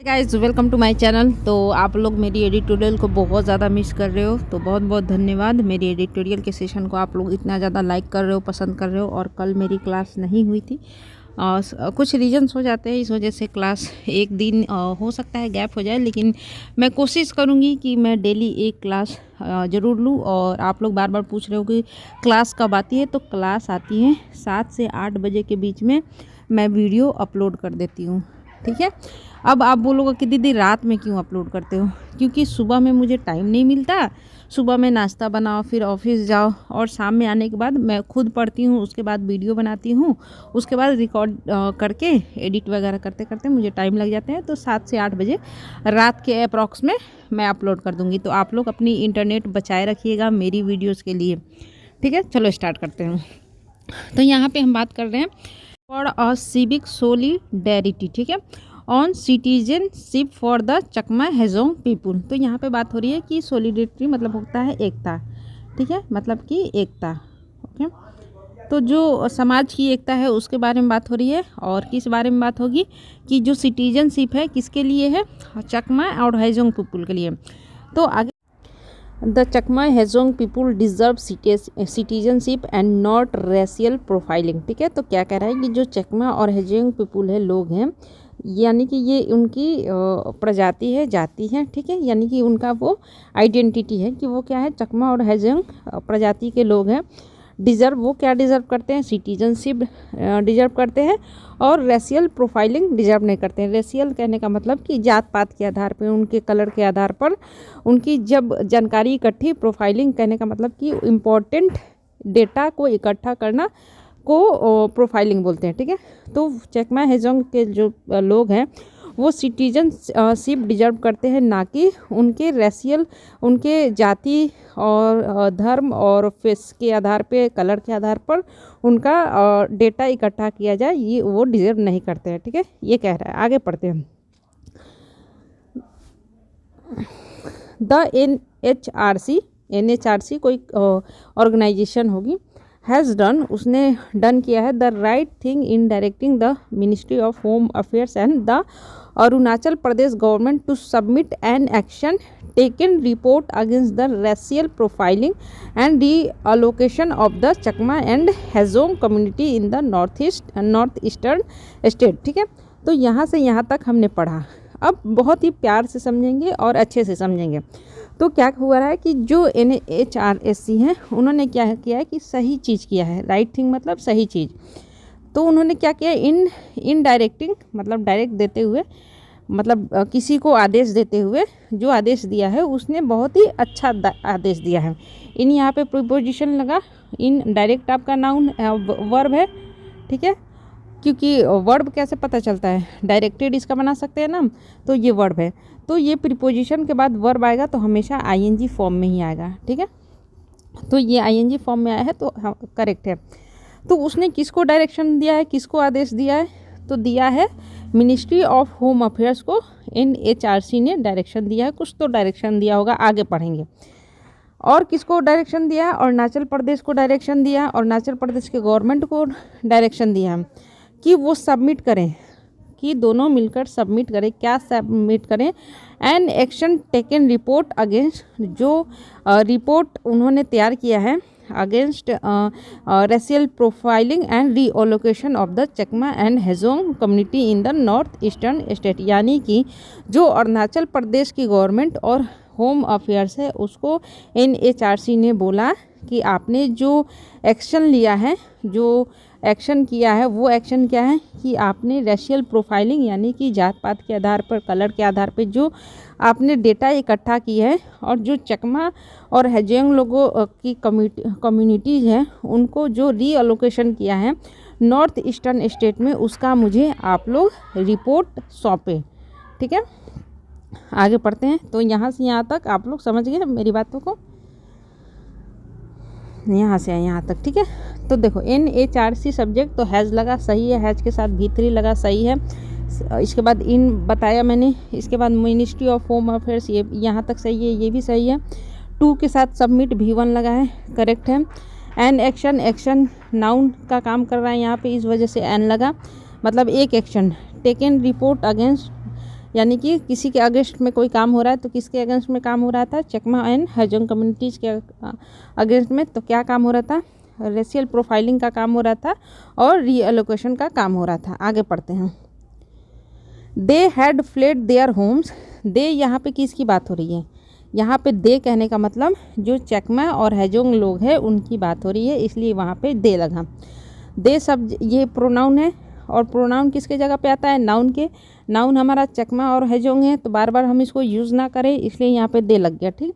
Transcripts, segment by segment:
Guys welcome to my channel. तो आप लोग मेरी एडिटोरियल को बहुत ज़्यादा मिस कर रहे हो, तो बहुत बहुत धन्यवाद। मेरी एडिटोरियल के सेशन को आप लोग इतना ज़्यादा लाइक कर रहे हो, पसंद कर रहे हो। और कल मेरी क्लास नहीं हुई थी, कुछ रीजंस हो जाते हैं, इस वजह से क्लास एक दिन हो सकता है गैप हो जाए, लेकिन मैं कोशिश करूँगी कि मैं डेली एक क्लास ज़रूर लूँ। और आप लोग बार बार पूछ रहे हो कि क्लास कब आती है, तो क्लास आती है 7 से 8 बजे के बीच में मैं वीडियो अपलोड कर देती हूँ, ठीक है। अब आप बोलोगे कि दीदी रात में क्यों अपलोड करते हो? क्योंकि सुबह में मुझे टाइम नहीं मिलता। सुबह में नाश्ता बनाओ, फिर ऑफिस जाओ, और शाम में आने के बाद मैं खुद पढ़ती हूँ, उसके बाद वीडियो बनाती हूँ, उसके बाद रिकॉर्ड करके एडिट वगैरह करते करते मुझे टाइम लग जाते हैं। तो 7 से 8 बजे रात के अप्रॉक्स में मैं अपलोड कर दूँगी। तो आप लोग अपनी इंटरनेट बचाए रखिएगा मेरी वीडियोज़ के लिए, ठीक है। चलो स्टार्ट करते हैं। तो यहाँ पर हम बात कर रहे हैं फॉर अ सिविक सोलिडेरिटी, ठीक है, on citizenship for the Chakma Hajong people. तो यहाँ पे बात हो रही है कि सोलिडेरिटी मतलब होता है एकता, ठीक है, मतलब कि एकता, ओके। तो जो समाज की एकता है उसके बारे में बात हो रही है। और किस बारे में बात होगी कि जो सिटीजनशिप है किसके लिए है? चकमा और हेजोंग पीपुल के लिए। तो आगे the Chakma Hajong people deserve citizenship and not racial profiling, ठीक है। तो क्या कह रहा है कि जो चकमा और हेजोंग पीपुल है, लोग हैं, यानी कि ये उनकी प्रजाति है, जाति है, ठीक है, यानी कि उनका वो आइडेंटिटी है कि वो क्या है, चकमा और हेजोंग प्रजाति के लोग हैं। डिज़र्व, वो क्या डिज़र्व करते हैं? सिटीजनशिप डिज़र्व करते हैं, और रेशियल प्रोफाइलिंग डिज़र्व नहीं करते हैं। रेशियल कहने का मतलब कि जात पात के आधार पर, उनके कलर के आधार पर उनकी जब जानकारी इकट्ठी, प्रोफाइलिंग कहने का मतलब कि इम्पोर्टेंट डेटा को इकट्ठा करना को प्रोफाइलिंग बोलते हैं, ठीक है। तो चकमा हेजोंग के जो लोग हैं वो सिटीजनशिप डिजर्व करते हैं, ना कि उनके रेशियल, उनके जाति और धर्म और फेस के आधार पे, कलर के आधार पर उनका डेटा इकट्ठा किया जाए, ये वो डिजर्व नहीं करते हैं, ठीक है। ये कह रहा है। आगे पढ़ते हैं। द NHRC कोई ऑर्गेनाइजेशन होगी, हैज़ डन, उसने डन किया है, the right thing in directing the ministry of home affairs and the Arunachal Pradesh government to submit an action taken report against the racial profiling and reallocation of the Chakma and Hajong community in the north eastern state, ठीक है। तो यहाँ से यहाँ तक हमने पढ़ा। अब बहुत ही प्यार से समझेंगे और अच्छे से समझेंगे। तो क्या हुआ है कि जो NHRC हैं उन्होंने क्या किया है कि सही चीज़ किया है। राइट थिंग मतलब सही चीज़। तो उन्होंने क्या किया, इन डायरेक्टिंग मतलब डायरेक्ट देते हुए, मतलब किसी को आदेश देते हुए, जो आदेश दिया है उसने बहुत ही अच्छा आदेश दिया है। इन यहाँ पे प्रीपोजिशन लगा, इन डायरेक्ट आपका नाउन वर्ब है, ठीक है, क्योंकि वर्ब कैसे पता चलता है, डायरेक्टेड इसका बना सकते हैं ना, तो ये वर्ब है। तो ये प्रीपोजिशन के बाद वर्ब आएगा तो हमेशा ING फॉर्म में ही आएगा, ठीक है। तो ये ING फॉर्म में आया है तो करेक्ट है। तो उसने किसको डायरेक्शन दिया है, किसको आदेश दिया है? तो दिया है मिनिस्ट्री ऑफ होम अफेयर्स को NHRC ने डायरेक्शन दिया है। कुछ तो डायरेक्शन दिया होगा, आगे पढ़ेंगे। और किसको डायरेक्शन दिया है? अरुणाचल प्रदेश को डायरेक्शन दिया, अरुणाचल प्रदेश के गवर्नमेंट को डायरेक्शन दिया है कि वो सबमिट करें, कि दोनों मिलकर सबमिट करें। क्या सबमिट करें? An action taken report against, जो रिपोर्ट उन्होंने तैयार किया है against racial profiling and reallocation of the Chakma and Hajong community in the north eastern state, यानी कि जो अरुणाचल प्रदेश की गवर्नमेंट और होम अफेयर्स है उसको NHRC ने बोला कि आपने जो एक्शन लिया है, जो एक्शन किया है, वो एक्शन क्या है कि आपने रेशियल प्रोफाइलिंग यानी कि जात पात के आधार पर, कलर के आधार पर जो आपने डेटा इकट्ठा की है, और जो चकमा और हेजोंग लोगों की कम्युनिटीज़ हैं उनको जो रीअलोकेशन किया है नॉर्थ ईस्टर्न स्टेट में, उसका मुझे आप लोग रिपोर्ट सौंपें, ठीक है। आगे पढ़ते हैं। तो यहाँ से यहाँ तक आप लोग समझ गए मेरी बातों को, यहाँ से यहाँ तक, ठीक है। तो देखो NHRC सब्जेक्ट तो हैज़ लगा, सही है, हैज़ के साथ V3 लगा, सही है। इसके बाद इन बताया मैंने, इसके बाद मिनिस्ट्री ऑफ होम अफेयर्स, ये यहाँ तक सही है, ये भी सही है। टू के साथ सबमिट V1 लगा है, करेक्ट है। एन एक्शन नाउन का काम कर रहा है यहाँ पे, इस वजह से एन लगा, मतलब एक एक्शन। टेकन रिपोर्ट अगेंस्ट यानी कि किसी के अगेंस्ट में कोई काम हो रहा है, तो किसके अगेंस्ट में काम हो रहा था, चकमा एंड हाजोंग कम्युनिटीज़ के अगेंस्ट में। तो क्या काम हो रहा था, रेशियल प्रोफाइलिंग का काम हो रहा था और रीएलोकेशन का काम हो रहा था। आगे पढ़ते हैं। They had fled their homes. They यहाँ पे किसकी बात हो रही है, यहाँ पे दे कहने का मतलब जो चकमा और हाजोंग लोग हैं उनकी बात हो रही है, इसलिए वहाँ पे दे लगा। दे सब ये प्रोनाउन है, और प्रोनाउन किसके जगह पे आता है, नाउन के। नाउन हमारा चकमा और हाजोंग है, तो बार बार हम इसको यूज़ ना करें, इसलिए यहाँ पे दे लग गया। ठीक,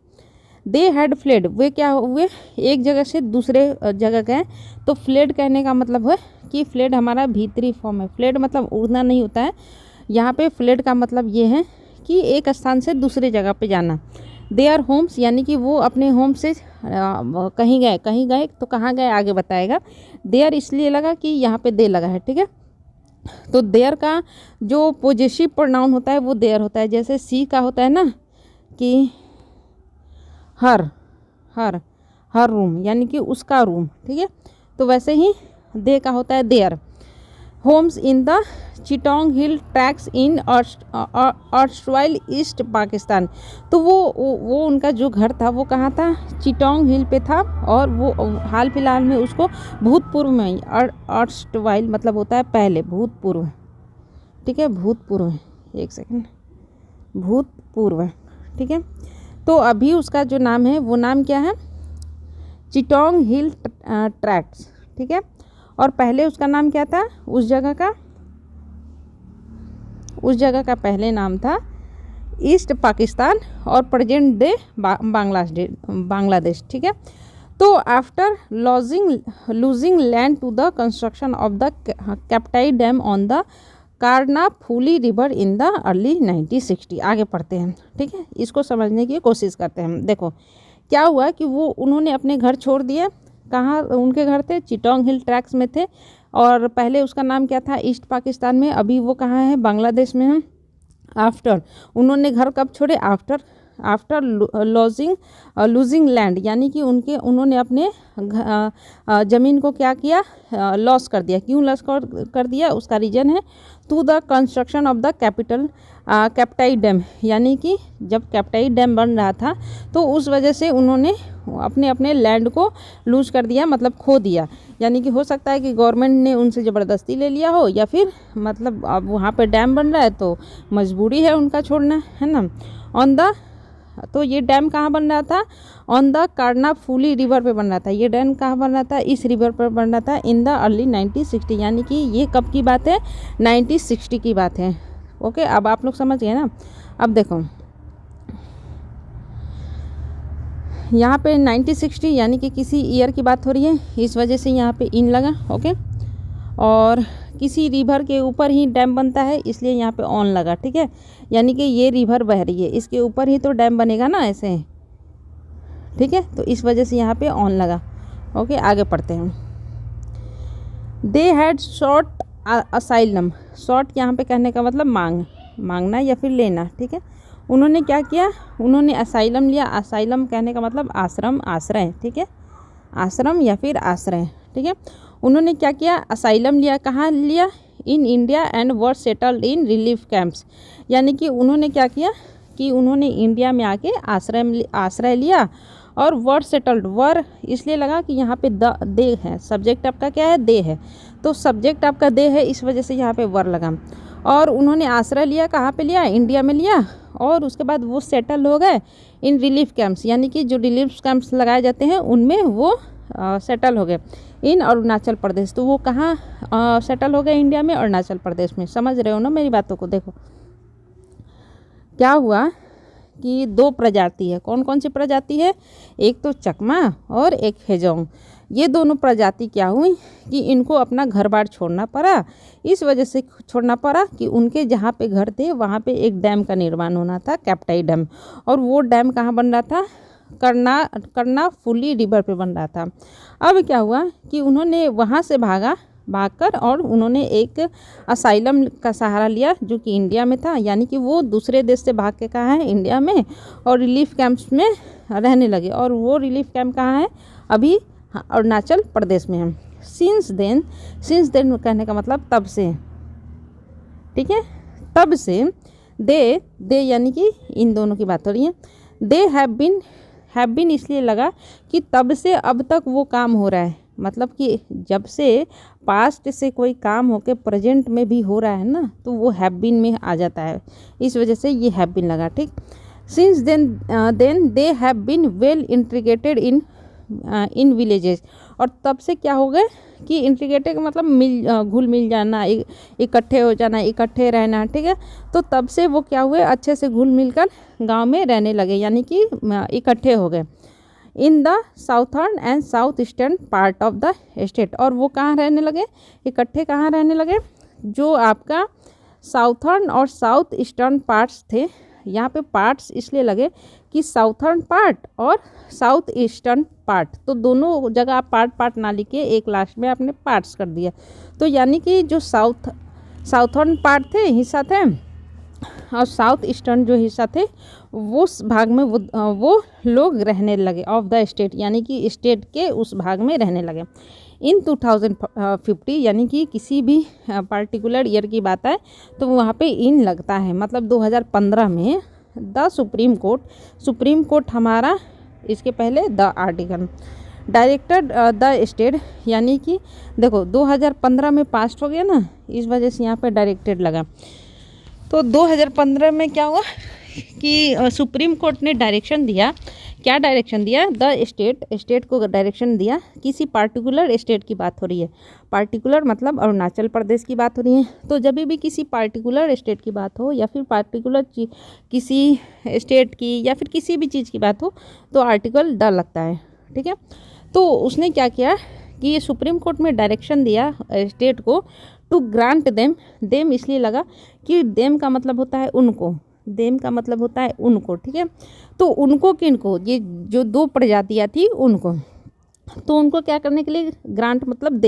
दे हैड फ्लेड, वे क्या हुए, एक जगह से दूसरे जगह गए। तो फ्लेड कहने का मतलब है कि फ्लेड हमारा भीतरी फॉर्म है। फ्लेड मतलब उड़ना नहीं होता है, यहाँ पे फ्लेड का मतलब ये है कि एक स्थान से दूसरे जगह पे जाना। देयर होम्स यानी कि वो अपने होम से कहीं गए तो कहाँ गए आगे बताएगा। देयर इसलिए लगा कि यहाँ पे दे लगा है। ठीक है, तो देयर का जो पोजेसिव प्रोनाउन होता है वो देयर होता है। जैसे सी का होता है ना कि हर रूम यानी कि उसका रूम। ठीक है, तो वैसे ही दे का होता है their. Homes in the Chittagong hill tracts in erstwhile east Pakistan. तो वो उनका जो घर था वो कहाँ था, चिटोंग हिल पे था, और वो हाल फिलहाल में उसको भूतपूर्व में, अर्स्टवाइल मतलब होता है पहले, भूतपूर्व। ठीक है, भूतपूर्व, एक सेकंड, भूतपूर्व। ठीक है, तो अभी उसका जो नाम है वो नाम क्या है, चिटोंग हिल ट्रैक्स। ठीक है, और पहले उसका नाम क्या था, उस जगह का पहले नाम था ईस्ट पाकिस्तान और प्रेजेंट डे बांग्लादेश। ठीक है, तो after losing land to the construction of the Kaptai dam on the Karnaphuli river in the early 1960। आगे पढ़ते हैं। ठीक है, इसको समझने की कोशिश करते हैं। देखो क्या हुआ कि वो उन्होंने अपने घर छोड़ दिए। कहाँ उनके घर थे, चिटोंग हिल ट्रैक्स में थे, और पहले उसका नाम क्या था, ईस्ट पाकिस्तान में। अभी वो कहाँ है, बांग्लादेश में है। आफ्टर उन्होंने घर कब छोड़े, आफ्टर लूजिंग लैंड यानी कि उन्होंने अपने ज़मीन को क्या किया, लॉस कर दिया। क्यों लॉस कर दिया, उसका रीज़न है to the construction of the Kaptai dam, यानी कि जब कैप्टाई डैम बन रहा था तो उस वजह से उन्होंने अपने लैंड को लूज कर दिया, मतलब खो दिया। यानी कि हो सकता है कि गवर्नमेंट ने उनसे ज़बरदस्ती ले लिया हो, या फिर मतलब अब वहाँ पे डैम बन रहा है तो मजबूरी है उनका छोड़ना, है ना। तो ये डैम कहाँ बन रहा था, ऑन द कारनाफूली रिवर पे बन रहा था। ये डैम कहाँ बन रहा था, इस रिवर पर बन रहा था, इन द अर्ली 1960। यानी कि ये कब की बात है, 1960 की बात है। ओके, अब आप लोग समझ गए ना। अब देखो यहाँ पे 1960 यानी कि किसी ईयर की बात हो रही है, इस वजह से यहाँ पे इन लगा। ओके, और किसी रिवर के ऊपर ही डैम बनता है, इसलिए यहाँ पे ऑन लगा। ठीक है, यानी कि ये रिवर बह रही है, इसके ऊपर ही तो डैम बनेगा ना ऐसे। ठीक है, तो इस वजह से यहाँ पे ऑन लगा। ओके, आगे पढ़ते हैं। They had short asylum. Short यहाँ पे कहने का मतलब मांगना या फिर लेना। ठीक है, उन्होंने क्या किया, उन्होंने असाइलम लिया। असाइलम कहने का मतलब आश्रम, आश्रय। ठीक है, आश्रम या फिर आश्रय। ठीक है, उन्होंने क्या किया, असाइलम लिया। कहाँ लिया, in India and were settled in relief camps. यानी कि उन्होंने क्या किया कि उन्होंने इंडिया में आके आश्रय लिया, और वर सेटल्ड, वर इसलिए लगा कि यहाँ पे दे है, सब्जेक्ट आपका क्या है, दे है, तो सब्जेक्ट आपका दे है, इस वजह से यहाँ पे वर लगा। और उन्होंने आश्रय लिया, कहाँ पे लिया, इंडिया में लिया, और उसके बाद वो सेटल हो गए इन रिलीफ कैंप्स, यानी कि जो रिलीफ कैंप्स लगाए जाते हैं उनमें वो सेटल हो गए इन अरुणाचल प्रदेश। तो वो कहाँ सेटल हो गए, इंडिया में, अरुणाचल प्रदेश में। समझ रहे हो ना मेरी बातों को। देखो क्या हुआ कि दो प्रजाति है। कौन कौन सी प्रजाति है, एक तो चकमा और एक हाजोंग। ये दोनों प्रजाति क्या हुई कि इनको अपना घर बार छोड़ना पड़ा। इस वजह से छोड़ना पड़ा कि उनके जहाँ पे घर थे वहाँ पे एक डैम का निर्माण होना था, कैप्टाई डैम, और वो डैम कहाँ बन रहा था, कर्नाफूली रिवर पे बन रहा था। अब क्या हुआ कि उन्होंने वहाँ से भागकर और उन्होंने एक असाइलम का सहारा लिया जो कि इंडिया में था। यानी कि वो दूसरे देश से भाग के कहाँ है, इंडिया में, और रिलीफ कैंप्स में रहने लगे। और वो रिलीफ कैंप कहाँ है, अभी अरुणाचल प्रदेश में है। सिंस देन कहने का मतलब तब से। ठीक है, तब से दे यानी कि इन दोनों की बात हो रही है। दे हैव बीन इसलिए लगा कि तब से अब तक वो काम हो रहा है, मतलब कि जब से पास्ट से कोई काम होके प्रेजेंट में भी हो रहा है ना, तो वो हैव बीन में आ जाता है, इस वजह से ये हैव बीन लगा। ठीक, since then they have been well integrated in villages, और तब से क्या हो गए कि इंटीग्रेटेड का मतलब घुल मिल जाना, इकट्ठे हो जाना, इकट्ठे रहना। ठीक है, तो तब से वो क्या हुए, अच्छे से घुल मिलकर गांव में रहने लगे, यानी कि इकट्ठे हो गए। In the southern and south eastern part of the state, और वो कहाँ रहने लगे, इकट्ठे कहाँ रहने लगे, जो आपका साउथर्न और साउथ ईस्टर्न पार्ट्स थे। यहाँ पे पार्ट्स इसलिए लगे कि साउथर्न पार्ट और साउथ ईस्टर्न पार्ट, तो दोनों जगह आप पार्ट ना लिखे, एक लास्ट में आपने पार्ट्स कर दिया। तो यानी कि जो साउथर्न पार्ट थे, हिस्सा थे, और साउथ ईस्टर्न जो हिस्सा थे, वो उस भाग में वो लोग रहने लगे ऑफ द स्टेट, यानी कि स्टेट के उस भाग में रहने लगे। इन 2050 यानी कि किसी भी पार्टिकुलर ईयर की बात है तो वहाँ पे इन लगता है, मतलब 2015 में द सुप्रीम कोर्ट हमारा, इसके पहले the article directed the state, यानी कि देखो 2015 में पास्ट हो गया ना, इस वजह से यहाँ पे डायरेक्टेड लगा। तो 2015 में क्या हुआ कि सुप्रीम कोर्ट ने डायरेक्शन दिया, क्या डायरेक्शन दिया, द स्टेट को डायरेक्शन दिया, किसी पार्टिकुलर स्टेट की बात हो रही है, पार्टिकुलर मतलब अरुणाचल प्रदेश की बात हो रही है। तो जब भी किसी पार्टिकुलर स्टेट की बात हो, या फिर पार्टिकुलर किसी स्टेट की, या फिर किसी भी चीज़ की बात हो, तो आर्टिकल द लगता है। ठीक है, तो उसने क्या किया कि ये सुप्रीम कोर्ट में डायरेक्शन दिया स्टेट को टू ग्रांट देम इसलिए लगा कि देम का मतलब होता है उनको, देम का मतलब होता है उनको। ठीक है, तो उनको किनको, ये जो दो प्रजातियां थी उनको, तो उनको क्या करने के लिए, ग्रांट मतलब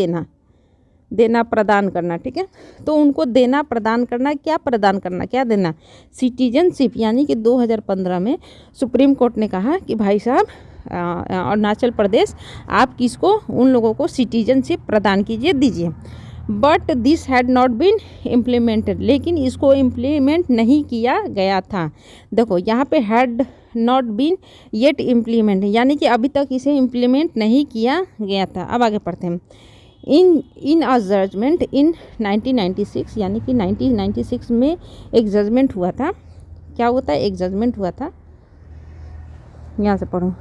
देना प्रदान करना। ठीक है, तो उनको देना प्रदान करना, क्या प्रदान करना, क्या देना, सिटीजनशिप, यानी कि 2015 में सुप्रीम कोर्ट ने कहा कि भाई साहब अरुणाचल प्रदेश, आप किसको, उन लोगों को सिटीजनशिप प्रदान कीजिए, दीजिए। But this had not been implemented, लेकिन इसको इम्प्लीमेंट नहीं किया गया था। देखो यहाँ पे had not been yet implement, यानी कि अभी तक इसे इम्प्लीमेंट नहीं किया गया था। अब आगे पढ़ते हैं। इन अ जजमेंट इन 1996, यानी कि 1996 में एक जजमेंट हुआ था। क्या होता है, एक जजमेंट हुआ था, यहाँ से पढ़ो।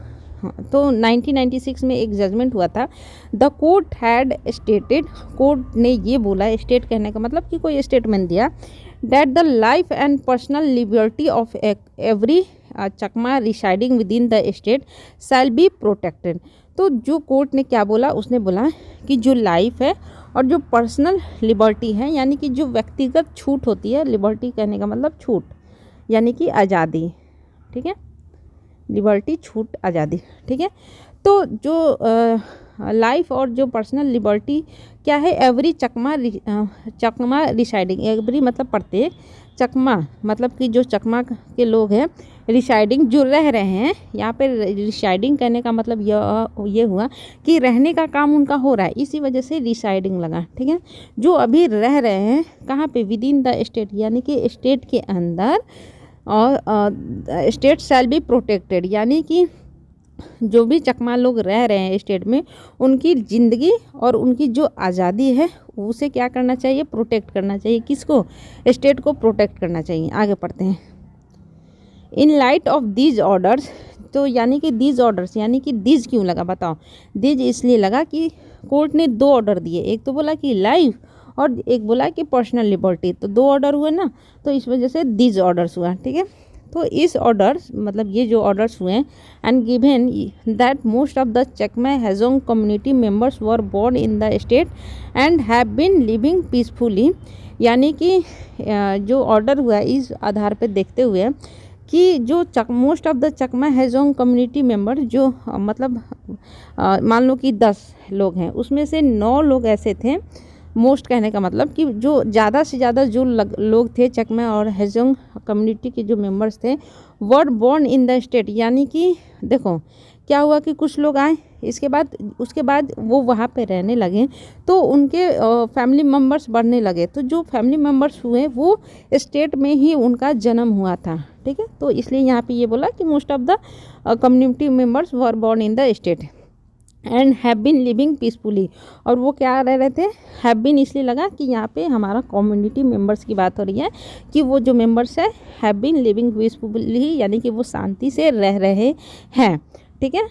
हाँ, तो 1996 में एक जजमेंट हुआ था। The court had stated, court ने ये बोला, स्टेट कहने का मतलब कि कोई स्टेटमेंट दिया, that the life and personal liberty of every Chakma residing with in the state shall be protected. तो जो कोर्ट ने क्या बोला, उसने बोला कि जो लाइफ है और जो पर्सनल लिबर्टी है, यानी कि जो व्यक्तिगत छूट होती है, लिबर्टी कहने का मतलब छूट, यानी कि आज़ादी। ठीक है, लिबर्टी छूट आज़ादी। ठीक है, तो जो लाइफ और जो पर्सनल लिबर्टी क्या है, एवरी चकमा रिसाइडिंग, एवरी मतलब प्रत्येक, चकमा मतलब कि जो चकमा के लोग हैं, रिसाइडिंग जो रह रहे हैं, यहाँ पे रिसाइडिंग करने का मतलब ये हुआ कि रहने का काम उनका हो रहा है, इसी वजह से रिसाइडिंग लगा। ठीक है, जो अभी रह रहे हैं कहाँ पे, विद इन द स्टेट, यानी कि स्टेट के अंदर, और स्टेट शैल बी प्रोटेक्टेड, यानी कि जो भी चकमा लोग रह रहे हैं स्टेट में, उनकी ज़िंदगी और उनकी जो आज़ादी है उसे क्या करना चाहिए, प्रोटेक्ट करना चाहिए। किसको, स्टेट को प्रोटेक्ट करना चाहिए। आगे पढ़ते हैं। In light of these orders, तो यानी कि दीज ऑर्डर्स, यानी कि दीज क्यों लगा, बताओ, दीज इसलिए लगा कि कोर्ट ने दो ऑर्डर दिए, एक तो बोला कि लाइफ और एक बोला कि पर्सनल लिबर्टी, तो दो ऑर्डर हुए ना, तो इस वजह से दीज ऑर्डर्स हुआ। ठीक है, तो इस ऑर्डर्स मतलब ये जो ऑर्डर्स हुए, and given that most of the Chakma Hajong community members were born in the state and have been living peacefully, यानी कि जो ऑर्डर हुआ इस आधार पर देखते हुए कि जो most of the Chakma Hajong community member, जो मतलब मान लो कि 10 लोग हैं, उसमें से 9 लोग ऐसे थे, मोस्ट कहने का मतलब कि जो ज़्यादा से ज़्यादा जो लोग थे चकमा और हेजोंग कम्युनिटी के जो मेंबर्स थे, were born in the state, यानी कि देखो क्या हुआ कि कुछ लोग आए, उसके बाद वो वहाँ पे रहने लगे, तो उनके फैमिली मेम्बर्स बढ़ने लगे। तो जो फैमिली मेम्बर्स हुए वो स्टेट में ही उनका जन्म हुआ था, ठीक है। तो इसलिए यहाँ पे ये बोला कि most of the community members were born in the state and have been living peacefully. और वो क्या रह रहे थे, हैव बीन इसलिए लगा कि यहाँ पे हमारा कम्युनिटी मेंबर्स की बात हो रही है कि वो जो मेंबर्स है हैव बीन लिविंग पीसफुली, यानी कि वो शांति से रह रहे हैं, ठीक है।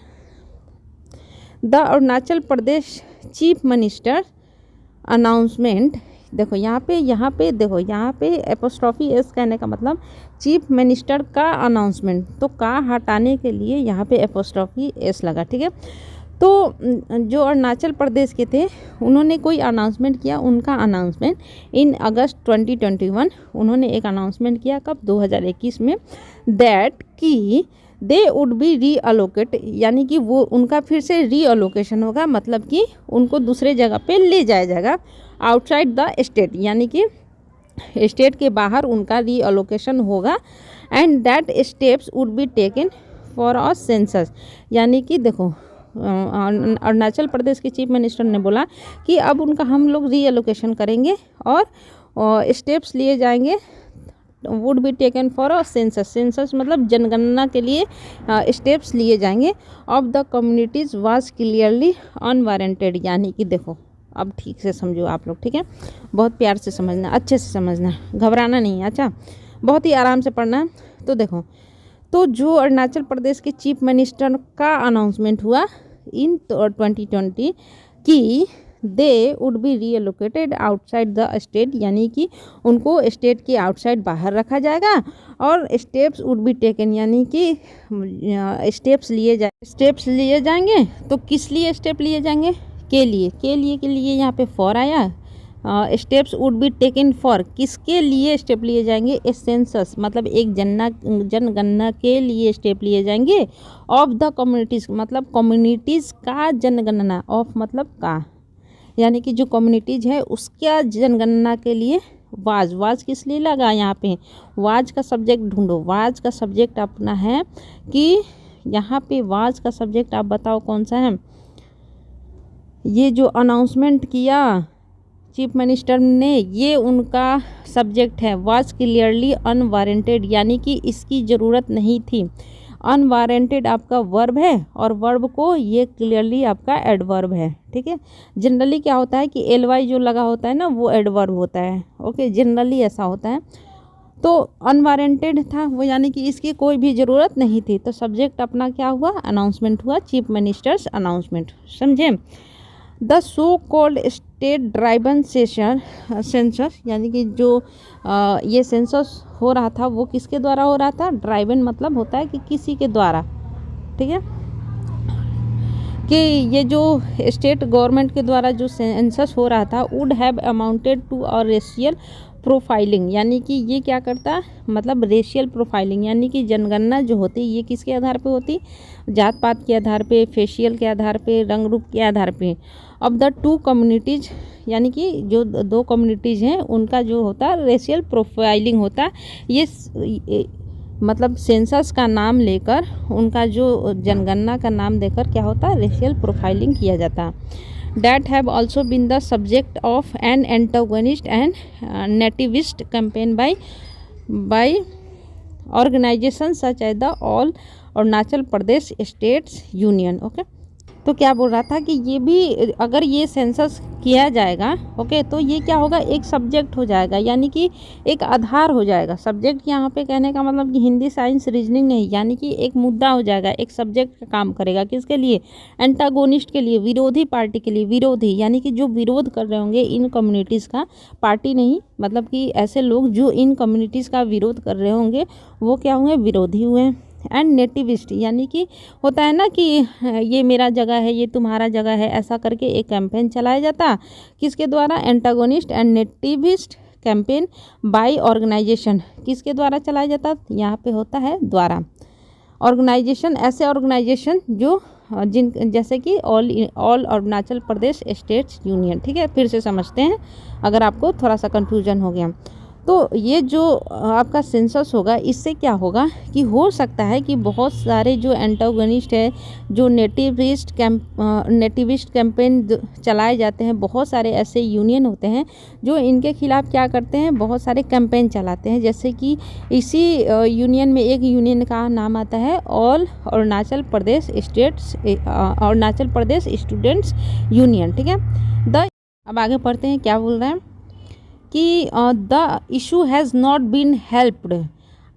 The Arunachal Pradesh chief minister announcement, देखो यहाँ पे एपोस्ट्रॉफी एस कहने का मतलब चीफ मिनिस्टर का अनाउंसमेंट, तो का हटाने के लिए यहाँ पे एपोस्ट्रॉफी एस लगा, ठीक है। तो जो अरुणाचल प्रदेश के थे उन्होंने कोई अनाउंसमेंट किया, उनका अनाउंसमेंट इन अगस्त 2021 उन्होंने एक अनाउंसमेंट किया, कब, 2021 में, दैट कि दे वुड बी रीअलोकेट, यानी कि वो उनका फिर से रीअलोकेशन होगा, मतलब कि उनको दूसरे जगह पे ले जाया जाएगा आउटसाइड द स्टेट, यानी कि स्टेट के बाहर उनका रीअलोकेशन होगा। And that steps would be taken for a census, यानी कि देखो अरुणाचल प्रदेश के चीफ मिनिस्टर ने बोला कि अब उनका हम लोग रीअलोकेशन करेंगे और स्टेप्स लिए जाएंगे, would be taken for a census मतलब जनगणना के लिए स्टेप्स लिए जाएंगे। Of the communities was clearly unwarranted, यानी कि देखो अब ठीक से समझो आप लोग, ठीक है, बहुत प्यार से समझना, अच्छे से समझना, घबराना नहीं, अच्छा, बहुत ही आराम से पढ़ना। तो देखो, तो जो अरुणाचल प्रदेश के चीफ मिनिस्टर का अनाउंसमेंट हुआ इन 2020 कि they would be reallocated outside the state, यानी कि उनको स्टेट के आउटसाइड बाहर रखा जाएगा, और स्टेप्स वुड बी टेकन, यानी कि स्टेप्स लिए जाएंगे। तो किस लिए स्टेप लिए जाएंगे, के लिए यहाँ पे फॉर आया, steps would be taken for, किसके लिए स्टेप लिए जाएंगे, ए सेंसस मतलब एक जनगणना के लिए स्टेप लिए जाएंगे। ऑफ द कम्युनिटीज़ मतलब कम्युनिटीज़ का जनगणना, ऑफ मतलब का, यानी कि जो कम्युनिटीज़ है उसका जनगणना के लिए। वाज किस लिए लगा, यहाँ पे वाज का सब्जेक्ट ढूंढो, वाज का सब्जेक्ट अपना है कि यहाँ पे वाज का सब्जेक्ट आप बताओ कौन सा है। ये जो अनाउंसमेंट किया चीफ मिनिस्टर ने, ये उनका सब्जेक्ट है, वाज क्लियरली अनवारंटेड, यानी कि इसकी ज़रूरत नहीं थी। अनवारंटेड आपका वर्ब है और वर्ब को ये क्लियरली आपका एडवर्ब है, ठीक है। जनरली क्या होता है कि एल जो लगा होता है ना वो एडवर्ब होता है, ओके, जनरली ऐसा होता है। तो अनवारंटेड था वो, यानी कि इसकी कोई भी ज़रूरत नहीं थी। तो सब्जेक्ट अपना क्या हुआ, अनाउंसमेंट हुआ, चीफ मिनिस्टर्स अनाउंसमेंट, समझे। The so called state driven census, यानी कि जो ये सेंसस हो रहा था वो किसके द्वारा हो रहा था, ड्राइवन मतलब होता है कि किसी के द्वारा, ठीक है, कि ये जो स्टेट गवर्नमेंट के द्वारा जो सेंसस हो रहा था would have amounted to a racial profiling, यानी कि ये क्या करता, मतलब रेशियल प्रोफाइलिंग, यानी कि जनगणना जो होती ये किसके आधार पे होती, जात पात के आधार पे, फेशियल के आधार पे, रंग रूप के आधार पे। अब द टू कम्युनिटीज़, यानी कि जो दो कम्युनिटीज़ हैं उनका जो होता रेशियल प्रोफाइलिंग होता, ये मतलब सेंसस का नाम लेकर उनका जो जनगणना का नाम देकर क्या होता, रेशियल प्रोफाइलिंग किया जाता। that have also been the subject of an antagonist and nativist campaign by organizations such as the All Arunachal Pradesh States Union, okay। तो क्या बोल रहा था कि ये भी अगर ये सेंसस किया जाएगा, ओके, तो ये क्या होगा, एक सब्जेक्ट हो जाएगा, यानी कि एक आधार हो जाएगा। सब्जेक्ट यहाँ पे कहने का मतलब कि हिंदी, साइंस, रीजनिंग नहीं, यानी कि एक मुद्दा हो जाएगा, एक सब्जेक्ट का काम करेगा, किसके लिए, एंटागोनिस्ट के लिए, विरोधी पार्टी के लिए। विरोधी यानी कि जो विरोध कर रहे होंगे इन कम्युनिटीज़ का, पार्टी नहीं, मतलब कि ऐसे लोग जो इन कम्युनिटीज़ का विरोध कर रहे होंगे वो क्या होंगे, विरोधी हुए। एंड नेटिविस्ट, यानी कि होता है ना कि ये मेरा जगह है, ये तुम्हारा जगह है, ऐसा करके एक कैंपेन चलाया जाता, किसके द्वारा, antagonist and nativist campaign by organisation, किसके द्वारा चलाया जाता, यहाँ पे होता है द्वारा। ऑर्गेनाइजेशन, ऐसे ऑर्गेनाइजेशन जो जैसे कि all Arunachal Pradesh states union, ठीक है। फिर से समझते हैं अगर आपको थोड़ा सा कन्फ्यूजन हो गया। तो ये जो आपका सेंसस होगा, इससे क्या होगा कि हो सकता है कि बहुत सारे जो एंटागोनिस्ट है, जो नेटिविस्ट कैंपेन चलाए जाते हैं, बहुत सारे ऐसे यूनियन होते हैं जो इनके खिलाफ क्या करते हैं, बहुत सारे कैंपेन चलाते हैं। जैसे कि इसी यूनियन में एक यूनियन का नाम आता है all Arunachal Pradesh students union, ठीक है। अब आगे पढ़ते हैं क्या बोल रहे हैं कि the issue has not been helped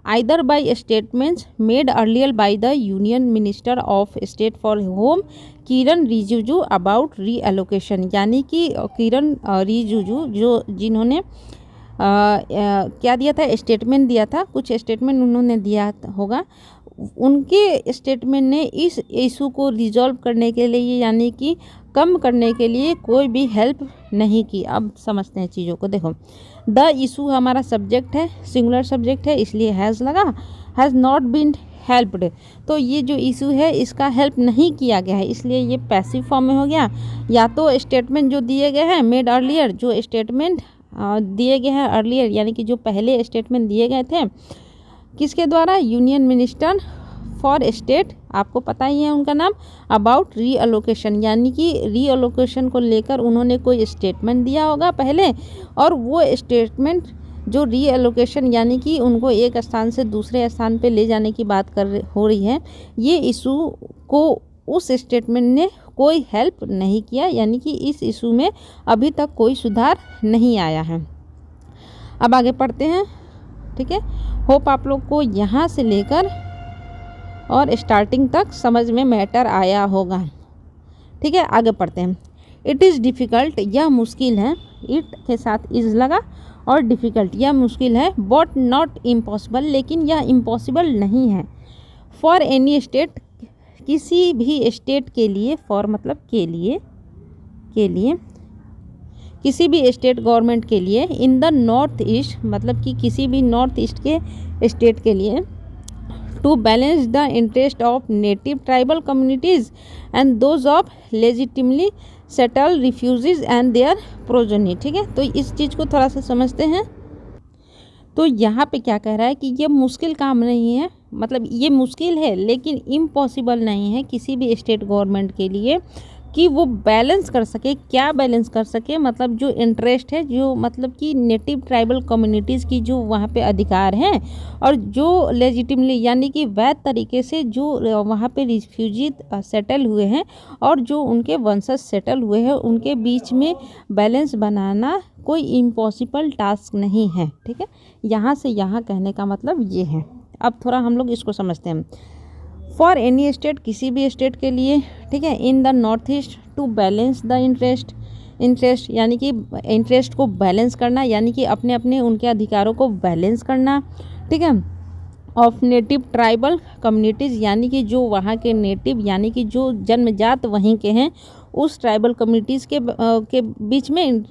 either by statements made earlier by the union minister of state for home Kiren Rijiju about reallocation, यानी कि किरण रिजिजू जिन्होंने क्या दिया था, स्टेटमेंट दिया था, कुछ स्टेटमेंट उन्होंने दिया होगा, उनके स्टेटमेंट ने इस इशू को रिजॉल्व करने के लिए, यानी कि कम करने के लिए कोई भी हेल्प नहीं की। अब समझते हैं चीज़ों को। देखो, द इशू हमारा सब्जेक्ट है, सिंगुलर सब्जेक्ट है, इसलिए हैज़ लगा, हैज़ नॉट बीन हेल्प्ड, तो ये जो इशू है इसका हेल्प नहीं किया गया है, इसलिए ये पैसिव फॉर्म में हो गया। या तो स्टेटमेंट जो दिए गए हैं मेड अर्लियर, जो स्टेटमेंट दिए गए हैं अर्लियर, यानी कि जो पहले स्टेटमेंट दिए गए थे किसके द्वारा, यूनियन मिनिस्टर फॉर स्टेट, आपको पता ही है उनका नाम, अबाउट रीअलोकेशन, यानी कि रीअलोकेशन को लेकर उन्होंने कोई स्टेटमेंट दिया होगा पहले, और वो स्टेटमेंट जो रीअलोकेशन यानी कि उनको एक स्थान से दूसरे स्थान पे ले जाने की बात हो रही है, ये इशू को उस स्टेटमेंट ने कोई हेल्प नहीं किया, यानी कि इस इशू में अभी तक कोई सुधार नहीं आया है। अब आगे पढ़ते हैं, ठीक है। होप आप लोग को यहाँ से लेकर और स्टार्टिंग तक समझ में मैटर आया होगा, ठीक है। आगे पढ़ते हैं। इट इज़ डिफ़िकल्ट, यह मुश्किल है, इट के साथ इज़ लगा, और डिफ़िकल्ट यह मुश्किल है, बट नॉट इम्पॉसिबल, लेकिन यह इम्पॉसिबल नहीं है। फॉर एनी स्टेट, किसी भी स्टेट के लिए, फॉर मतलब के लिए किसी भी स्टेट गवर्नमेंट के लिए, इन द नॉर्थ ईस्ट मतलब कि किसी भी नॉर्थ ईस्ट के स्टेट के लिए, to balance the interest of native tribal communities and those of legitimately settle refugees and their progeny, ठीक है। तो इस चीज़ को थोड़ा सा समझते हैं। तो यहाँ पे क्या कह रहा है कि ये मुश्किल काम नहीं है, मतलब ये मुश्किल है लेकिन इम्पॉसिबल नहीं है किसी भी स्टेट गवर्नमेंट के लिए कि वो बैलेंस कर सके। क्या बैलेंस कर सके, मतलब जो इंटरेस्ट है, जो मतलब कि नेटिव ट्राइबल कम्युनिटीज़ की जो वहाँ पे अधिकार हैं, और जो लेजिटिमली यानी कि वैध तरीके से जो वहाँ पे रिफ्यूजी सेटल हुए हैं और जो उनके वंशज सेटल हुए हैं, उनके बीच में बैलेंस बनाना कोई इम्पॉसिबल टास्क नहीं है, ठीक है। यहाँ से यहाँ कहने का मतलब ये है। अब थोड़ा हम लोग इसको समझते हैं। फॉर एनी स्टेट, किसी भी स्टेट के लिए, ठीक है, in the North East, to balance the interest यानी कि इंटरेस्ट को बैलेंस करना, यानी कि अपने अपने उनके अधिकारों को बैलेंस करना, ठीक है, ऑफ नेटिव ट्राइबल कम्युनिटीज़, यानी कि जो वहाँ के नेटिव यानी कि जो जन्मजात वहीं के हैं, उस ट्राइबल कम्युनिटीज़ के बीच में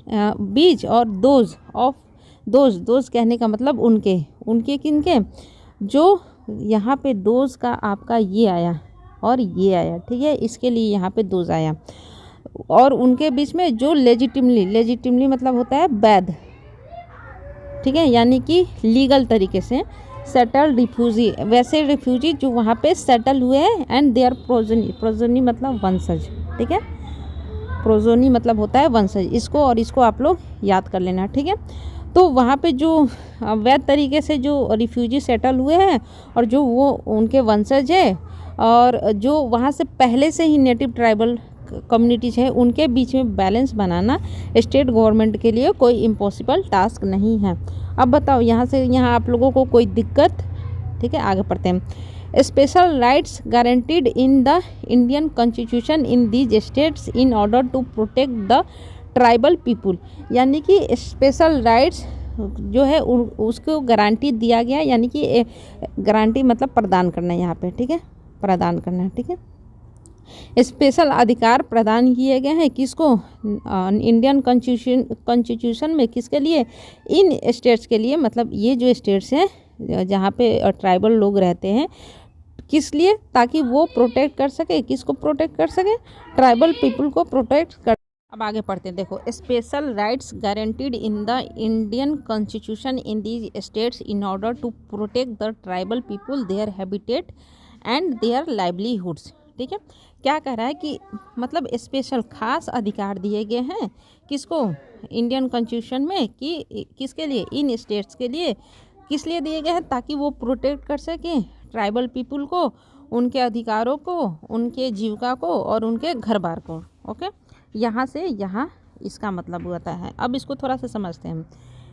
बीच, और दोज कहने का मतलब उनके किनके, जो यहाँ पे दोज का आपका ये आया और ये आया, ठीक है, इसके लिए यहाँ पे दोज आया, और उनके बीच में जो लेजिटिमली मतलब होता है वैध, ठीक है, यानी कि लीगल तरीके से सेटल रिफ्यूजी, वैसे रिफ्यूजी जो वहाँ पे सेटल हुए हैं, एंड देयर प्रोजनी मतलब वंशज, ठीक है, प्रोजोनी मतलब होता है वंशज, इसको और इसको आप लोग याद कर लेना, ठीक है। तो वहाँ पे जो वैध तरीके से जो रिफ्यूजी सेटल हुए हैं और जो वो उनके वंशज है, और जो वहाँ से पहले से ही नेटिव ट्राइबल कम्युनिटीज़ है, उनके बीच में बैलेंस बनाना स्टेट गवर्नमेंट के लिए कोई इम्पॉसिबल टास्क नहीं है। अब बताओ यहाँ से यहाँ आप लोगों को कोई दिक्कत, ठीक है। आगे पढ़ते हैं। Special rights guaranteed in the Indian constitution in these states in order to protect the tribal people, यानी कि स्पेशल राइट्स जो है उसको गारंटी दिया गया, यानी कि गारंटी मतलब प्रदान करना यहाँ पे, ठीक है, प्रदान करना, ठीक है। स्पेशल अधिकार प्रदान किए गए हैं किसको, इंडियन कॉन्स्टिट्यूशन में, किसके लिए, इन स्टेट्स के लिए, मतलब ये जो स्टेट्स हैं जहाँ पे ट्राइबल लोग रहते हैं, किस लिए, ताकि वो प्रोटेक्ट कर सके, किसको प्रोटेक्ट कर सके, ट्राइबल पीपल को प्रोटेक्ट कर। अब आगे पढ़ते हैं। देखो, special rights guaranteed in the Indian constitution in these states in order to protect the tribal people, their habitat and their livelihoods. ठीक है, क्या कह रहा है कि मतलब स्पेशल खास अधिकार दिए गए हैं किसको, इंडियन कॉन्स्टिट्यूशन में, कि किसके लिए, इन स्टेट्स के लिए। किस लिए दिए गए हैं, ताकि वो प्रोटेक्ट कर सके ट्राइबल पीपुल को, उनके अधिकारों को, उनके जीविका को और उनके घर बार को। ओके, यहाँ से यहाँ इसका मतलब होता है। अब इसको थोड़ा सा समझते हैं हम।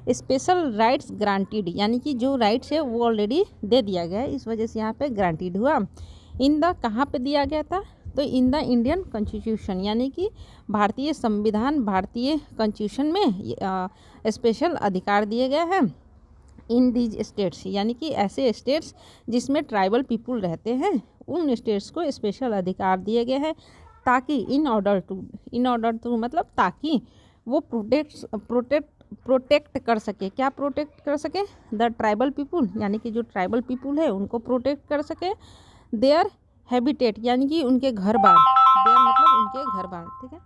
स्पेशल राइट्स ग्रांटेड, यानी कि जो राइट्स है वो ऑलरेडी दे दिया गया है, इस वजह से यहाँ पे ग्रांटेड हुआ। इन द कहाँ पे दिया गया था, तो इन द इंडियन कॉन्स्टिट्यूशन, यानी कि भारतीय संविधान, भारतीय कॉन्स्टिट्यूशन में स्पेशल अधिकार दिए गए हैं। इन दीज स्टेट्स, यानी कि ऐसे स्टेट्स जिसमें ट्राइबल पीपुल रहते हैं, उन स्टेट्स को स्पेशल अधिकार दिए गए हैं, ताकि इन ऑर्डर टू मतलब ताकि वो प्रोटेक्ट कर सके। क्या प्रोटेक्ट कर सके, द ट्राइबल पीपुल, यानी कि जो ट्राइबल पीपुल है उनको प्रोटेक्ट कर सके। देयर हैबिटेट, यानी कि उनके घर बार, देयर मतलब उनके घर बार, ठीक है,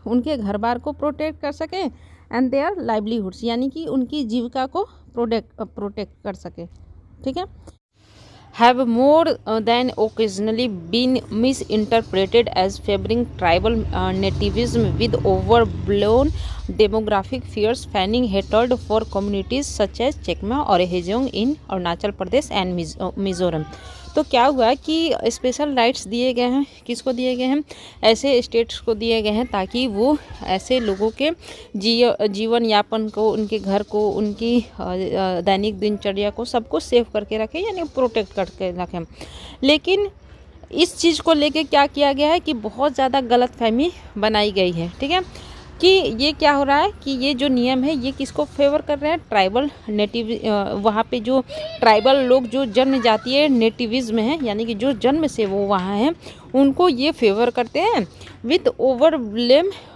उनके घर बार को प्रोटेक्ट कर सके। एंड देयर लाइवलीहुड्स, यानी कि उनकी जीविका को प्रोटेक्ट कर सके। ठीक है, have more than occasionally been misinterpreted as favoring tribal nativism with overblown demographic fears fanning hatred for communities such as Chekma और हेजोंग in अरुणाचल प्रदेश एंड मिजोरम। तो क्या हुआ कि स्पेशल राइट्स दिए गए हैं, किसको दिए गए हैं, ऐसे स्टेट्स को दिए गए हैं, ताकि वो ऐसे लोगों के जीवन यापन को, उनके घर को, उनकी दैनिक दिनचर्या को, सबको सेव करके रखें, यानी प्रोटेक्ट करके रखें। लेकिन इस चीज़ को लेके क्या किया गया है कि बहुत ज़्यादा गलतफहमी बनाई गई है। ठीक है, कि ये क्या हो रहा है कि ये जो नियम है ये किसको फेवर कर रहे हैं, ट्राइबल नेटिव, वहाँ पे जो ट्राइबल लोग जो जन्म जातीय नेटिविज्म है, यानी कि जो जन्म से वो वहाँ हैं, उनको ये फेवर करते हैं। विथ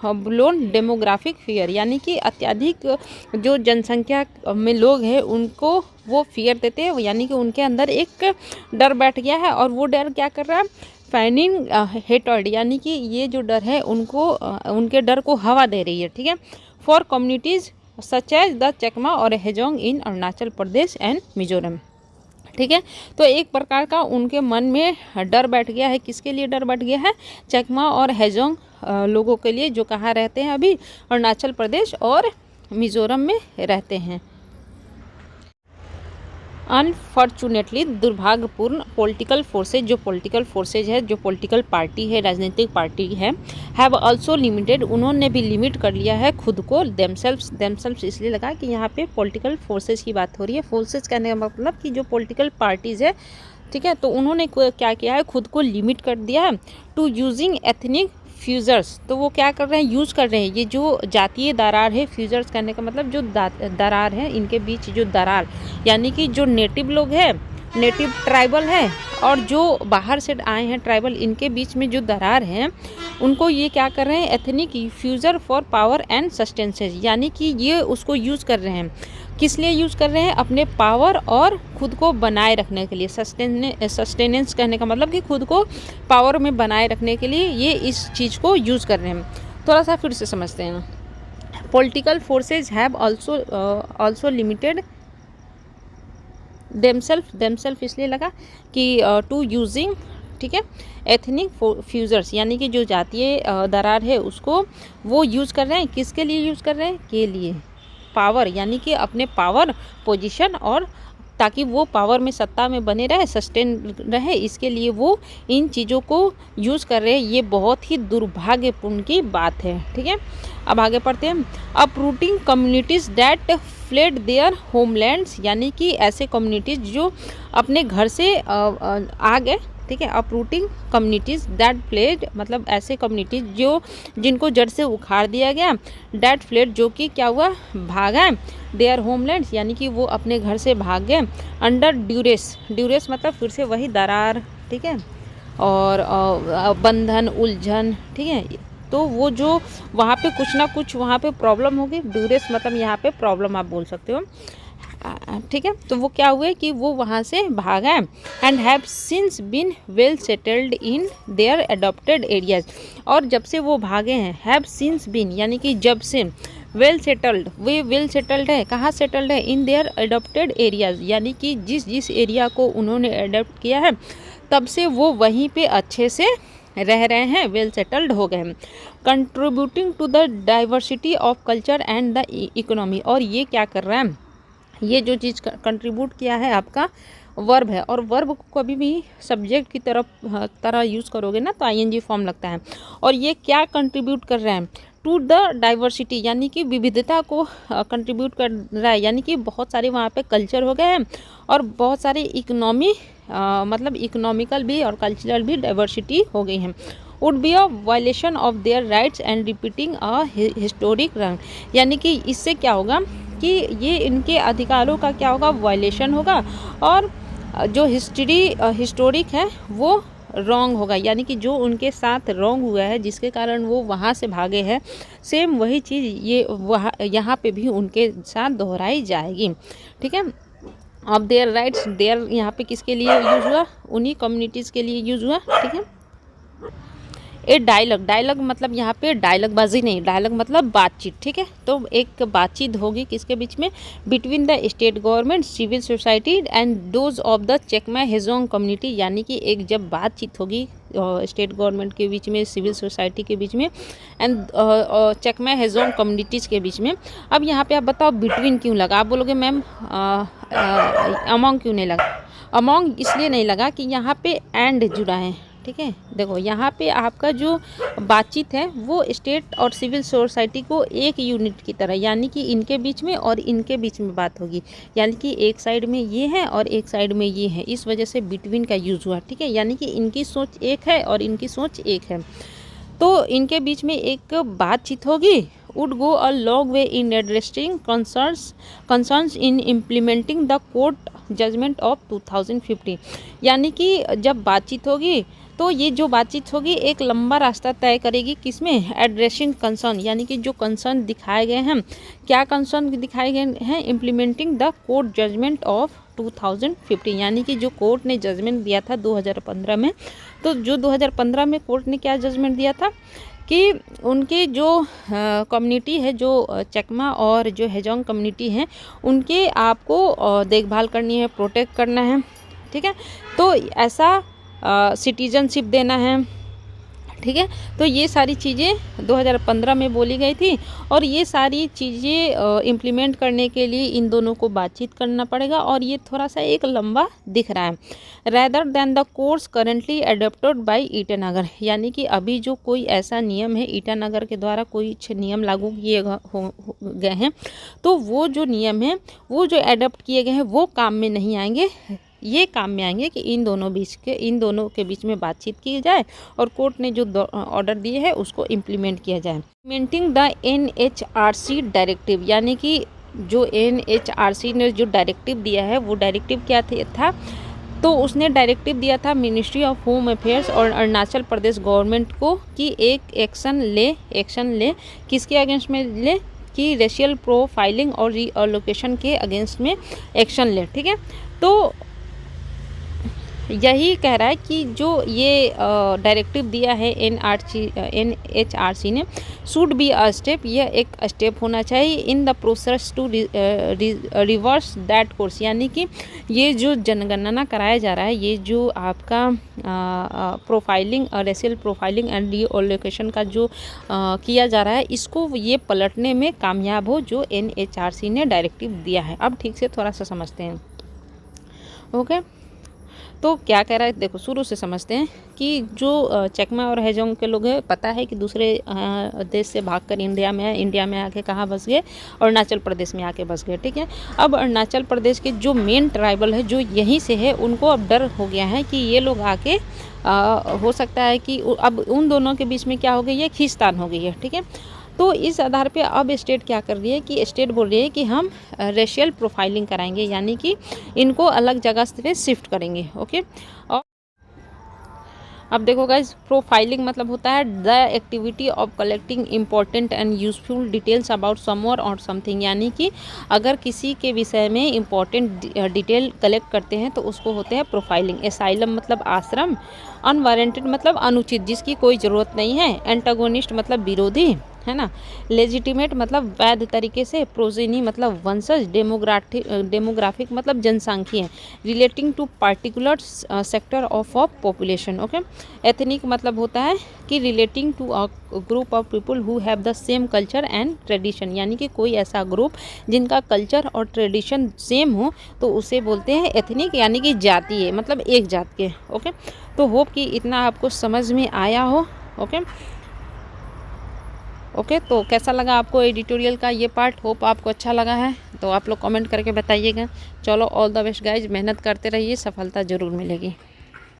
ब्लोन डेमोग्राफिक फियर, यानी कि अत्यधिक जो जनसंख्या में लोग हैं उनको वो फियर देते हैं, यानी कि उनके अंदर एक डर बैठ गया है। और वो डर क्या कर रहा है, फैनिंग हेटर्ड, यानी कि ये जो डर है उनको उनके डर को हवा दे रही है। ठीक है, for communities such as the Chakma और हेजोंग इन अरुणाचल प्रदेश एंड मिजोरम। ठीक है, तो एक प्रकार का उनके मन में डर बैठ गया है। किसके लिए डर बैठ गया है, चकमा और हेजोंग लोगों के लिए, जो कहाँ रहते हैं अभी, अरुणाचल प्रदेश और मिजोरम में रहते हैं। अनफॉर्चुनेटली, दुर्भाग्यपूर्ण, पॉलिटिकल फोर्सेज, जो पॉलिटिकल फोर्सेज है, जो पॉलिटिकल पार्टी है, राजनीतिक पार्टी है, हैव ऑल्सो लिमिटेड, उन्होंने भी लिमिट कर लिया है खुद को। देमसेल्व्स इसलिए लगा कि यहाँ पे पॉलिटिकल फोर्सेज की बात हो रही है। फोर्सेज कहने का मतलब कि जो पॉलिटिकल पार्टीज़ है, ठीक है, तो उन्होंने क्या किया है, खुद को लिमिट कर दिया है टू यूजिंग एथनिक फ्यूजर्स। तो वो क्या कर रहे हैं, यूज़ कर रहे हैं ये जो जातीय दरार है। फ्यूजर्स करने का मतलब जो दरार है, इनके बीच जो दरार, यानी कि जो नेटिव लोग हैं, नेटिव ट्राइबल है, और जो बाहर से आए हैं ट्राइबल, इनके बीच में जो दरार हैं, उनको ये क्या कर रहे हैं, एथनिक फ्यूजर फॉर पावर एंड सस्टेंसेज, यानी कि ये उसको यूज़ कर रहे हैं। किस लिए यूज़ कर रहे हैं, अपने पावर और खुद को बनाए रखने के लिए। सस्टेनेंस कहने का मतलब कि खुद को पावर में बनाए रखने के लिए ये इस चीज़ को यूज़ कर रहे हैं। थोड़ा सा फिर से समझते हैं। Political forces have also limited themselves इसलिए लगा कि टू यूजिंग, ठीक है, एथनिक फ्यूजर्स, यानी कि जो जातीय दरार है उसको वो यूज़ कर रहे हैं। किसके लिए यूज़ कर रहे हैं, के लिए पावर, यानी कि अपने पावर पोजीशन, और ताकि वो पावर में, सत्ता में बने रहे, सस्टेन रहे, इसके लिए वो इन चीज़ों को यूज़ कर रहे हैं। ये बहुत ही दुर्भाग्यपूर्ण की बात है। ठीक है, अब आगे पढ़ते हैं। Uprooting communities that fled their homelands, यानी कि ऐसे कम्युनिटीज़ जो अपने घर से आ गए। ठीक है, अपरूटिंग कम्युनिटीज़ दैट फ्लेड, मतलब ऐसे कम्युनिटीज़ जो जिनको जड़ से उखाड़ दिया गया। डैट फ्लेड, जो कि क्या हुआ, भागा। देयर होमलैंड्स, यानी कि वो अपने घर से भाग गए। अंडर ड्यूरेस मतलब फिर से वही दरार, ठीक है, और बंधन, उलझन, ठीक है, तो वो जो वहाँ पे कुछ ना कुछ वहाँ पे प्रॉब्लम होगी। ड्यूरेस मतलब यहाँ पे प्रॉब्लम आप बोल सकते हो। ठीक है, तो वो क्या हुए कि वो वहाँ से भाग आए and have since been well settled in their adopted areas. और जब से वो भागे हैं, हैव सिंस बीन यानी कि जब से, वेल सेटल्ड, वे वेल सेटल्ड है, कहाँ सेटल्ड है, इन देयर अडॉप्टेड एरियाज, यानी कि जिस जिस एरिया को उन्होंने अडॉप्ट किया है तब से वो वहीं पे अच्छे से रह रहे हैं, वेल सेटल्ड हो गए हैं। Contributing to the diversity of culture and the economy, और ये क्या कर रहा है, ये जो चीज़ कंट्रीब्यूट किया है आपका वर्ब है, और वर्ब को कभी भी सब्जेक्ट की तरह यूज़ करोगे ना तो आईएनजी फॉर्म लगता है। और ये क्या कंट्रीब्यूट कर रहे हैं, टू द डाइवर्सिटी यानी कि विविधता को कंट्रीब्यूट कर रहा है, यानी कि बहुत सारे वहाँ पे कल्चर हो गए हैं और बहुत सारे इकोनॉमी मतलब इकोनॉमिकल भी और कल्चरल भी डाइवर्सिटी हो गई है। Would be a violation of their rights and repeating a historic रंग, यानी कि इससे क्या होगा कि ये इनके अधिकारों का क्या होगा, वायलेशन होगा, और जो हिस्टोरिक है वो रॉन्ग होगा, यानी कि जो उनके साथ रॉन्ग हुआ है जिसके कारण वो वहाँ से भागे हैं, सेम वही चीज़ ये वहाँ यहाँ पे भी उनके साथ दोहराई जाएगी। ठीक है, अब देयर राइट्स, देयर यहाँ पे किसके लिए यूज़ हुआ, उन्हीं कम्युनिटीज़ के लिए यूज़ हुआ। ठीक है, ए डायलॉग, डायलॉग मतलब यहाँ पे डायलॉग बाजी नहीं, डायलॉग मतलब बातचीत। ठीक है, तो एक बातचीत होगी किसके बीच में, between the state government, civil society and those of the Chakma Hajong community, यानी कि एक जब बातचीत होगी स्टेट गवर्नमेंट के बीच में, सिविल सोसाइटी के बीच में एंड चेकमा हेजोंग कम्युनिटीज़ के बीच में। अब यहाँ पे आप बताओ बिटवीन क्यों लगा, आप बोलोगे मैम अमोंग क्यों नहीं लगा, अमोंग इसलिए नहीं लगा कि यहाँ पे एंड जुड़ा है। ठीक है, देखो यहाँ पे आपका जो बातचीत है वो स्टेट और सिविल सोसाइटी को एक यूनिट की तरह, यानी कि इनके बीच में और इनके बीच में बात होगी, यानी कि एक साइड में ये है और एक साइड में ये है, इस वजह से बिटवीन का यूज़ हुआ। ठीक है, यानी कि इनकी सोच एक है और इनकी सोच एक है, तो इनके बीच में एक बातचीत होगी। Would go a long way in addressing concerns in implementing the court judgment of 2015, यानी कि जब बातचीत होगी तो ये जो बातचीत होगी एक लंबा रास्ता तय करेगी, किसमें, एड्रेसिंग कंसर्न, यानी कि जो कंसर्न दिखाए गए हैं, क्या कंसर्न दिखाए गए हैं, implementing the court judgment of 2015, यानी कि जो कोर्ट ने जजमेंट दिया था 2015 में, तो जो 2015 में कोर्ट ने क्या जजमेंट दिया था कि उनके जो कम्युनिटी है, जो चकमा और जो हेजोंग कम्युनिटी है, उनके आपको देखभाल करनी है, प्रोटेक्ट करना है। ठीक है, तो ऐसा सिटीजनशिप देना है। ठीक है, तो ये सारी चीज़ें 2015 में बोली गई थी, और ये सारी चीज़ें इम्प्लीमेंट करने के लिए इन दोनों को बातचीत करना पड़ेगा, और ये थोड़ा सा एक लंबा दिख रहा है। Rather than the course currently adopted by Itanagar, यानी कि अभी जो कोई ऐसा नियम है, ईटानगर के द्वारा कोई नियम लागू किए गए हैं, तो वो जो नियम है, वो जो एडोप्ट किए गए हैं वो काम में नहीं आएंगे, ये काम में आएंगे कि इन दोनों के बीच में बातचीत की जाए और कोर्ट ने जो ऑर्डर दिए है उसको इम्प्लीमेंट किया जाए। इम्प्लीमेंटिंग द NHRC डायरेक्टिव, यानी कि जो NHRC ने जो डायरेक्टिव दिया है वो डायरेक्टिव क्या था, तो उसने डायरेक्टिव दिया था मिनिस्ट्री ऑफ होम अफेयर्स और अरुणाचल प्रदेश गवर्नमेंट को कि एक एक्शन ले किसके अगेंस्ट में ले, कि रेशियल प्रोफाइलिंग और रीअलोकेशन के अगेंस्ट में एक्शन ले। ठीक है, तो यही कह रहा है कि जो ये डायरेक्टिव दिया है NHRC ने, शुड बी अ स्टेप, यह एक स्टेप होना चाहिए in the process to reverse that course, यानी कि ये जो जनगणना कराया जा रहा है, ये जो आपका प्रोफाइलिंग, रेशियल प्रोफाइलिंग एंड रीअलोकेशन का जो किया जा रहा है, इसको ये पलटने में कामयाब हो जो NHRC ने डायरेक्टिव दिया है। अब ठीक से थोड़ा सा समझते हैं। ओके, तो क्या कह रहा है, देखो शुरू से समझते हैं कि जो चकमा और हेजोंग के लोग हैं, पता है कि दूसरे देश से भागकर इंडिया में आके कहाँ बस गए, अरुणाचल प्रदेश में आके बस गए। ठीक है, अब अरुणाचल प्रदेश के जो मेन ट्राइबल है जो यहीं से है, उनको अब डर हो गया है कि ये लोग आके हो सकता है कि अब उन दोनों के बीच में क्या हो गई है, खींचतान हो गई है। ठीक है, तो इस आधार पे अब स्टेट क्या कर रही है कि स्टेट बोल रही है कि हम रेशियल प्रोफाइलिंग कराएंगे, यानी कि इनको अलग जगह पे शिफ्ट करेंगे। ओके, और अब देखो गाइज, प्रोफाइलिंग मतलब होता है the activity of collecting important and useful details about someone और समथिंग, यानी कि अगर किसी के विषय में इंपॉर्टेंट डिटेल कलेक्ट करते हैं तो उसको होते हैं प्रोफाइलिंग। एसाइलम मतलब आश्रम, अनवारंटेड मतलब अनुचित, जिसकी कोई ज़रूरत नहीं है, एंटागोनिस्ट मतलब विरोधी, है ना, लेजिटिमेट मतलब वैध तरीके से, प्रोजेनी मतलब वंशज, डेमोग्राफिक मतलब जनसांख्यिकीय, relating to particular sector of population. Okay, ethnic मतलब होता है कि relating to a group of people who have the same culture and tradition, यानी कि कोई ऐसा ग्रुप जिनका कल्चर और ट्रेडिशन सेम हो तो उसे बोलते हैं एथनिक, यानी कि जातीय मतलब एक जात के। ओके, तो होप कि इतना आपको समझ में आया हो। ओके, तो कैसा लगा आपको एडिटोरियल का ये पार्ट? होप आपको अच्छा लगा है, तो आप लोग कमेंट करके बताइएगा। चलो, ऑल द बेस्ट गाइज, मेहनत करते रहिए, सफलता ज़रूर मिलेगी।